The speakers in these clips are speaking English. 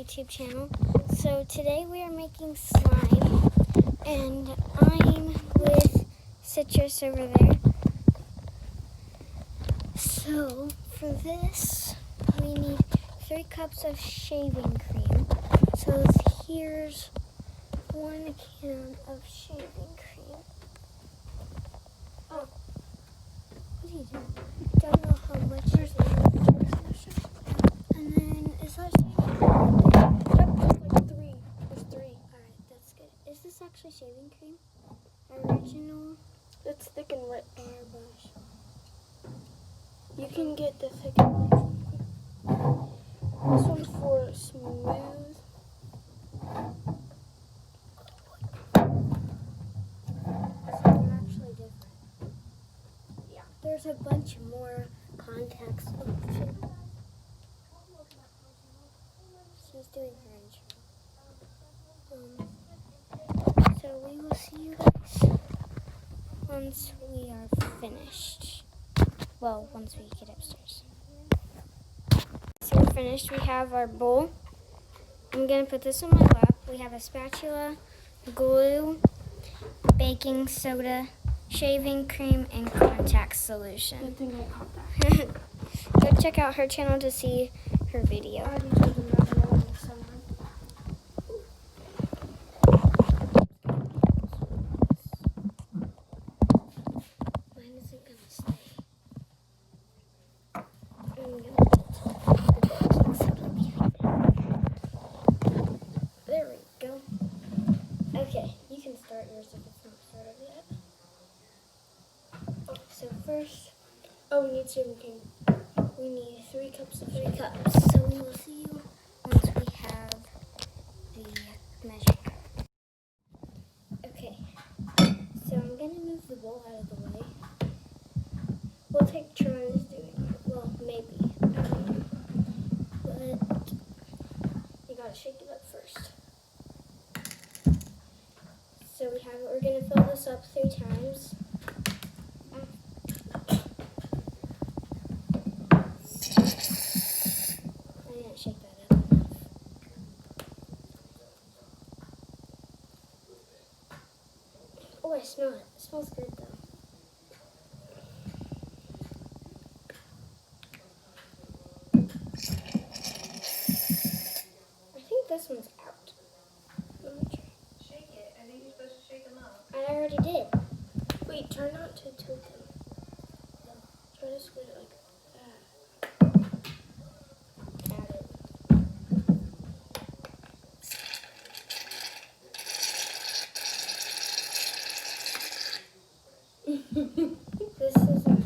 YouTube channel. So today we are making slime, and I'm with Citrus over there. So for this, we need 3 cups of shaving cream. So here's 1 can of shaving cream. Oh, what are you doing? Don't know how much it is. And then, is that shaving cream? Yep, like 3. There's 3. Alright, that's good. Is this actually shaving cream? Original It's thick and rich. Airbrush. You can get the thick and rich. This one's for smooth. So they're actually different. Yeah. There's a bunch more contacts. Oh, shit. She's doing her intro. So we will see you guys once we are finished. Well, once we get upstairs. So we're finished. We have our bowl. I'm going to put this on my lap. We have a spatula, glue, baking soda, shaving cream, and contact solution. Good thing I caught that. Go check out her channel to see her video. I already told them that I know in the summer. Mine isn't going to stay. I'm going to There we go. Okay, you can start yours if it's not started yet. So first, Oh, we need shaving cream. we need 3 cups of 3 cups. So we will see you once we have the measure cup. Okay, so I'm going to move the bowl out of the way. We'll take turns doing it. Well, maybe. I don't know. But you gotta shake it up first. So we're going to fill this up 3 times. I didn't shake that up enough. Oh, I smell it. It smells good though. I think this one's out. Let me try. Shake it. I think you're supposed to shake them up. I already did. Wait, try not to tilt them. Try to squeeze it like that. Got it. This isn't.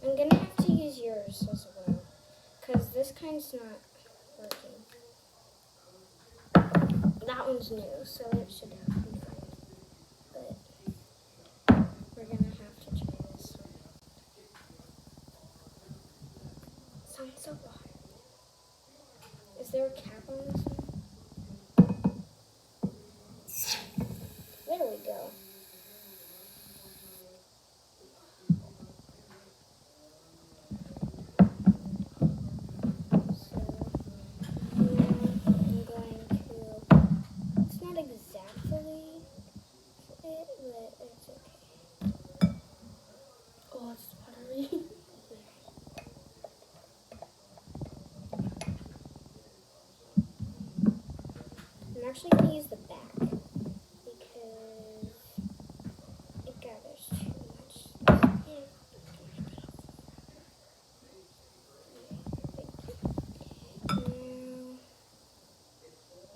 I'm gonna have to use yours as well, because this kind's not working. That one's new, so it should be fine. But we're gonna have to try this one. Sounds so hot. Is there a cap on this one? There we go. So now I'm going to. It's not exactly it, but it's okay. Oh, it's buttery. I'm actually going to use the back because it gathers too much. Yeah.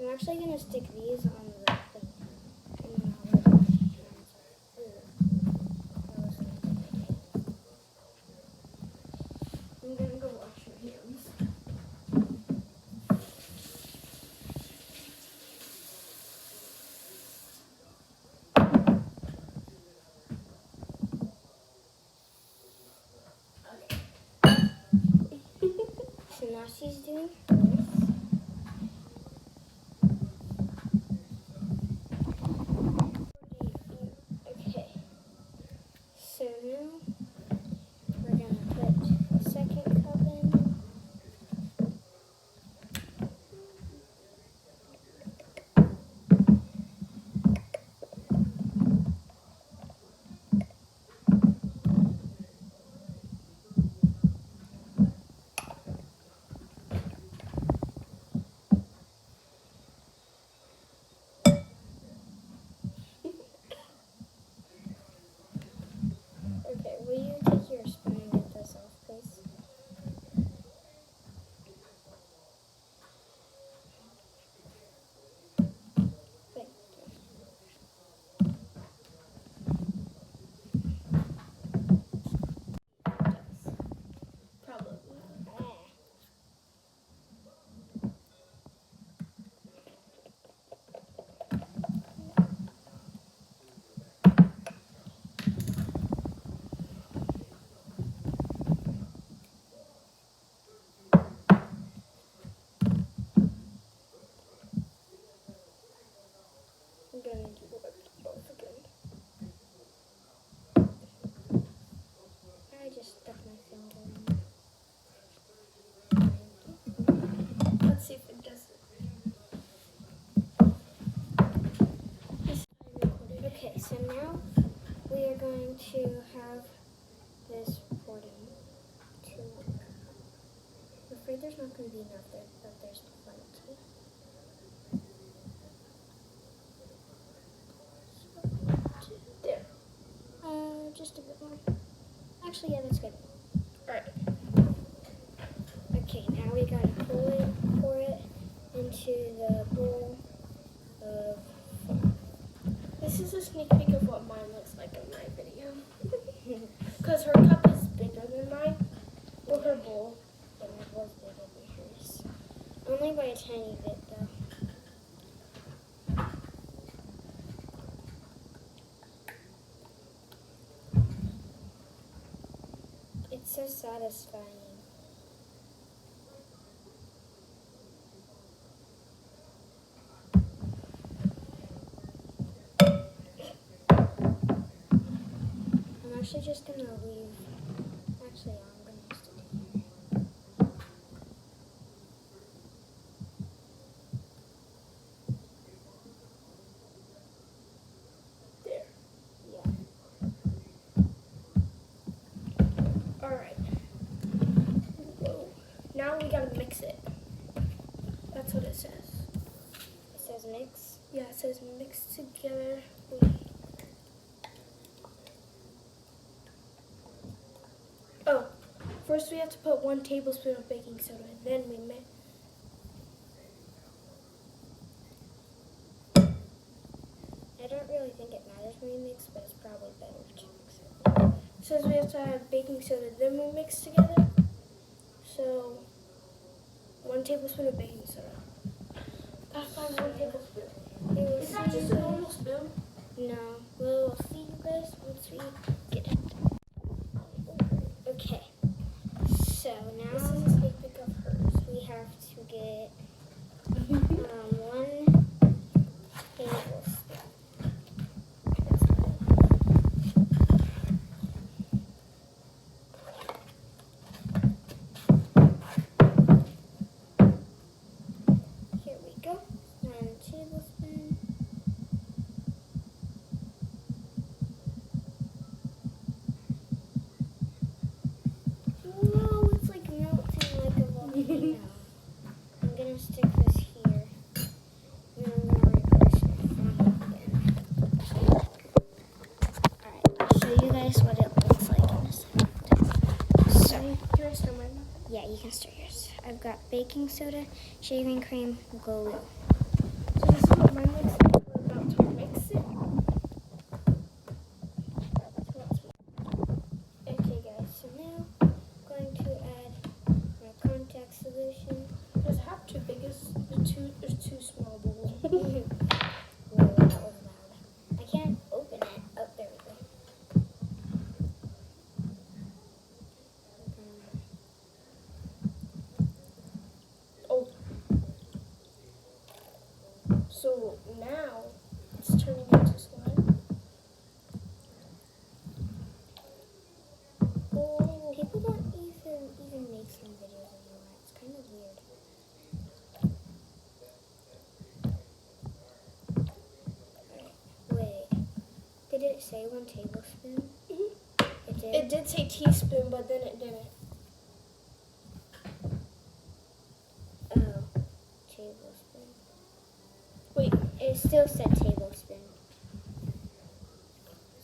I'm actually going to stick these on the thing. And then I'll let my hands out. Ew. That wasn't a good idea. I'm going to go wash my hands. So now she's doing this. Okay. So now we're going to put the second cup in. to have this poured in to work. I'm afraid there's not going to be enough there, but there's plenty. There. Just a bit more. Actually, yeah, that's good. Alright. Okay, now we gotta pour it into the bowl of foam. This is a sneak peek of what mine looks like in my video. Because her cup is bigger than mine. Or her bowl. Yeah, my bowl's bigger than hers. Only by a tiny bit, though. It's so satisfying. I'm actually just gonna leave. Actually, I'm gonna use it. There. Yeah. Alright. Whoa. Now we gotta mix it. That's what it says. It says mix. Yeah, it says mix together. Oh, first we have to put 1 tablespoon of baking soda and then we mix. I don't really think it matters when we mix, but it's probably better to mix it. It says we have to have baking soda, then we mix together. So, 1 tablespoon of baking soda. Gotta find 1 tablespoon. Is that just a normal spoon? No. We'll see you guys once we get it. Okay. So This now is a sneak peek of hers. we have to get 1 tablespoon. Here we go. 1 tablespoon. Whoa, it's like melting like a volcano. I'm gonna stick this here. And then I'm gonna reverse it from again. Alright, I'll show you guys what it looks like in a second. So, Can I stir mine? yeah, you can stir yours. I've got baking soda, shaving cream, glue. So this is what mine looks like. We're about to mix it. Okay guys, so now I'm going to add my contact solution. Does it have too big as the two or too small bowls? Whoa, that was loud. I can't open it. Oh, there we go. Oh. So now it's turning into slime. Oh. People don't even make slime videos anymore. It's kind of weird. Wait, did it say 1 tablespoon? Mhm. It did? It did say teaspoon, but then it didn't. Oh, tablespoon. Wait. It still said tablespoon.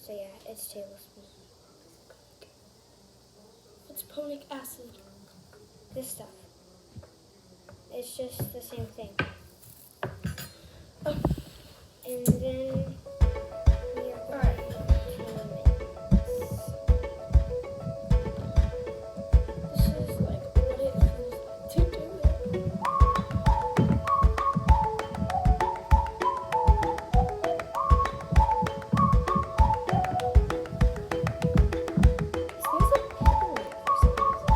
So yeah, it's tablespoon. It's ponic acid. This stuff. It's just the same thing. Oh. And then we are going Alright. to mix. This is like what it feels like to do it. It smells like peppermint for some reason.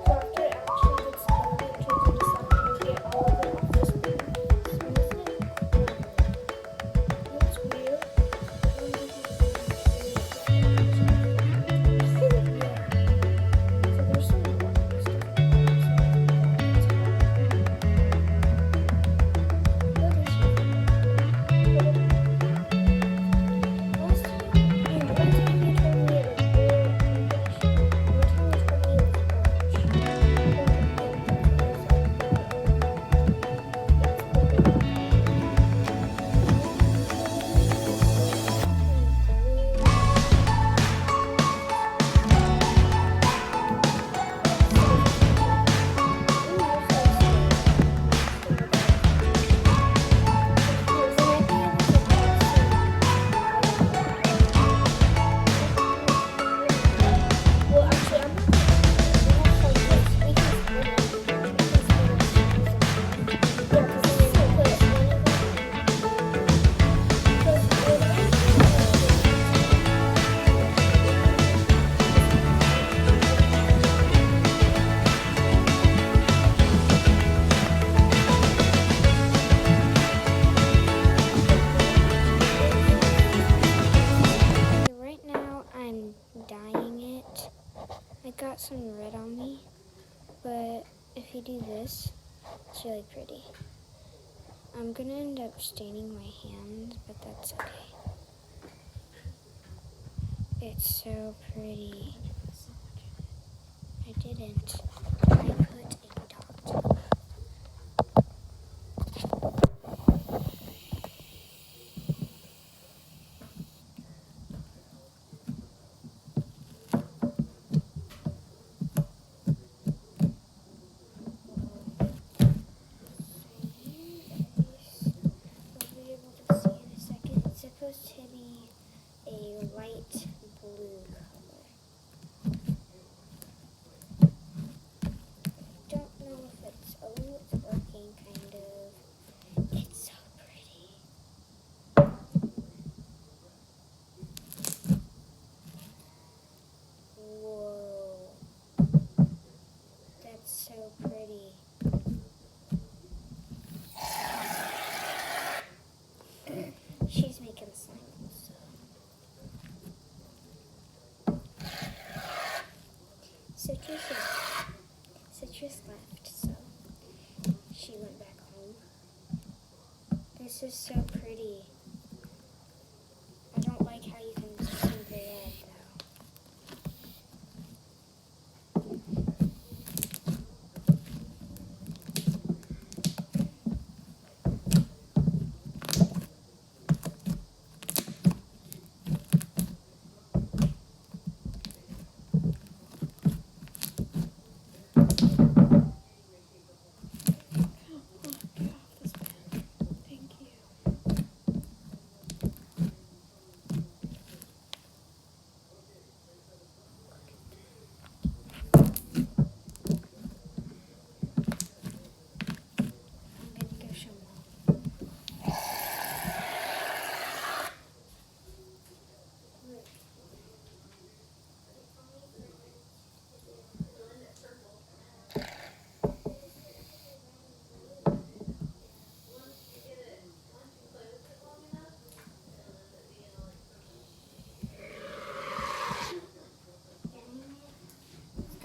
So after it actually gets done, it turns into slime and you get all of it off this spoon. Smells like some red on me, but if you do this, it's really pretty. I'm gonna end up staining my hands, but that's okay. It's so pretty. I didn't. I put a dot. It's supposed to be a light blue color. Don't know if it's working kind of. It's so pretty. Whoa. That's so pretty. She's making slime also. Citrus left, so she went back home. This is so pretty. I don't like how you can see the red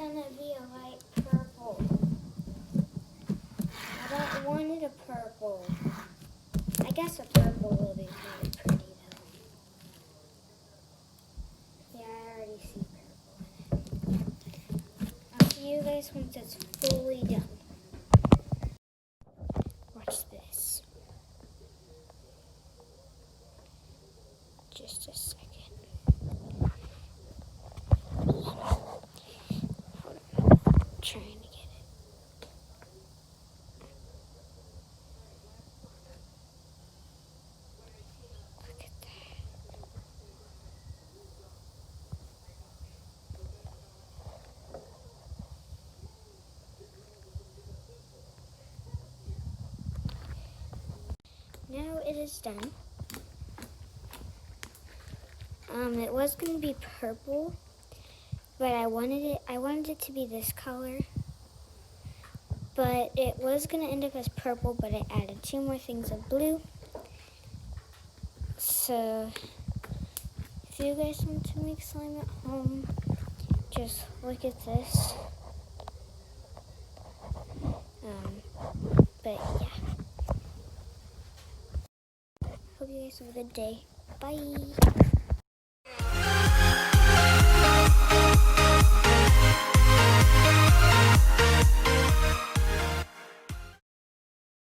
gonna be a light purple. I don't want it a purple. I guess a purple will be really pretty though. Yeah, I already see purple in it. I'll see you guys once it's fully done. Watch this. Just a second. Trying to get it. Look at that. Now it is done. It was going to be purple, but I wanted it to be this color. But it was going to end up as purple, but I added 2 more things of blue. So if you guys want to make slime at home, just look at this. But yeah. Hope you guys have a good day. Bye.